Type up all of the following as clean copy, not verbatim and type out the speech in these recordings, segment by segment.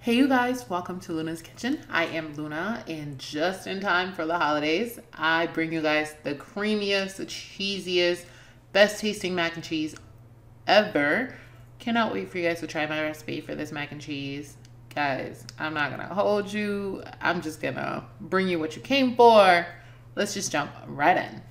Hey you guys, welcome to Luna's Kitchen. I am Luna, and just in time for the holidays, I bring you guys the creamiest, cheesiest, best tasting mac and cheese ever. Cannot wait for you guys to try my recipe for this mac and cheese. Guys, I'm not gonna hold you. I'm just gonna bring you what you came for. Let's just jump right in.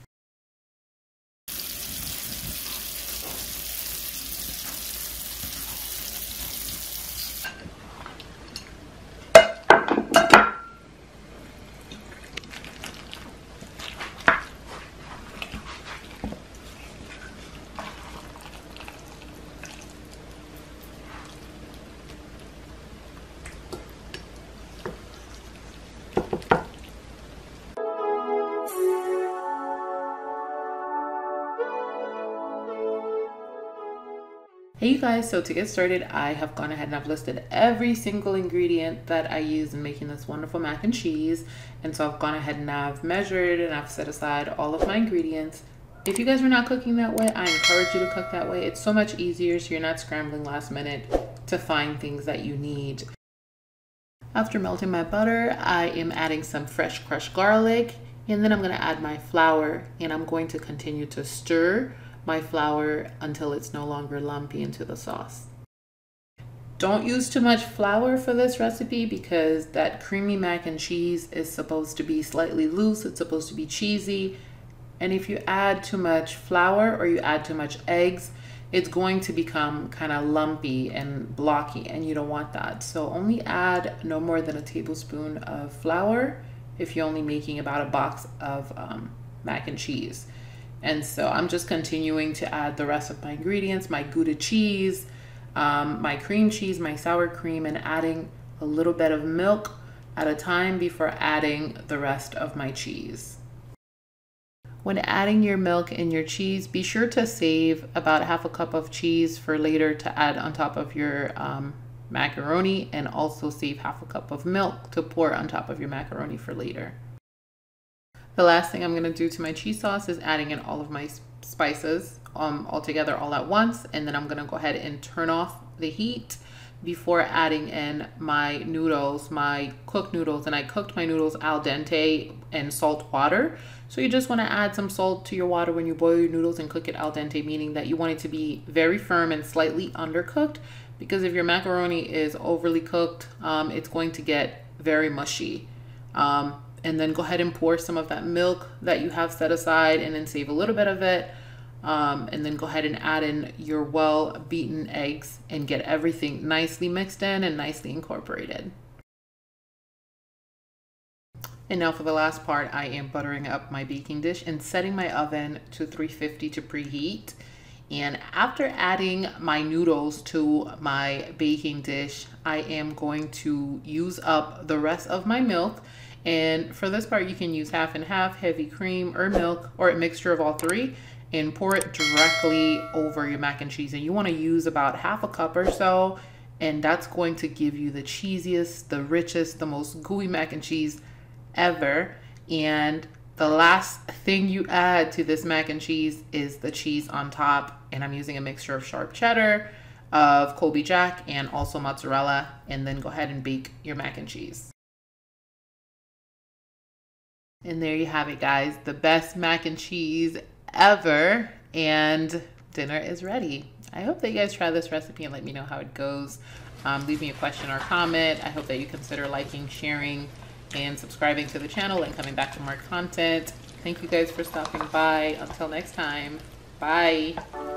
Hey you guys, so to get started, I have gone ahead and I've listed every single ingredient that I use in making this wonderful mac and cheese. And so I've gone ahead and I've measured and I've set aside all of my ingredients. If you guys are not cooking that way, I encourage you to cook that way. It's so much easier, so you're not scrambling last minute to find things that you need. After melting my butter, I am adding some fresh crushed garlic, and then I'm going to add my flour, and I'm going to continue to stir my flour until it's no longer lumpy into the sauce. Don't use too much flour for this recipe because that creamy mac and cheese is supposed to be slightly loose. It's supposed to be cheesy. And if you add too much flour or you add too much eggs, it's going to become kind of lumpy and blocky, and you don't want that. So only add no more than a tablespoon of flour if you're only making about a box of mac and cheese. And so I'm just continuing to add the rest of my ingredients, my Gouda cheese, my cream cheese, my sour cream, and adding a little bit of milk at a time before adding the rest of my cheese. When adding your milk and your cheese, be sure to save about half a cup of cheese for later to add on top of your macaroni, and also save half a cup of milk to pour on top of your macaroni for later. The last thing I'm going to do to my cheese sauce is adding in all of my spices all together all at once, and then I'm going to go ahead and turn off the heat before adding in my noodles, my cooked noodles. And I cooked my noodles al dente in salt water. So you just want to add some salt to your water when you boil your noodles and cook it al dente, meaning that you want it to be very firm and slightly undercooked, because if your macaroni is overly cooked, it's going to get very mushy. And then go ahead and pour some of that milk that you have set aside, and then save a little bit of it. And then go ahead and add in your well beaten eggs and get everything nicely mixed in and nicely incorporated. And now for the last part, I am buttering up my baking dish and setting my oven to 350 to preheat. And after adding my noodles to my baking dish, I am going to use up the rest of my milk. And for this part, you can use half and half, heavy cream or milk, or a mixture of all three, and pour it directly over your mac and cheese. And you want to use about half a cup or so, and that's going to give you the cheesiest, the richest, the most gooey mac and cheese ever. And the last thing you add to this mac and cheese is the cheese on top. And I'm using a mixture of sharp cheddar, of Colby Jack, and also mozzarella. And then go ahead and bake your mac and cheese. And there you have it, guys, the best mac and cheese ever, and dinner is ready. I hope that you guys try this recipe and let me know how it goes. Leave me a question or comment. I hope that you consider liking, sharing, and subscribing to the channel and coming back for more content. Thank you guys for stopping by. Until next time, bye.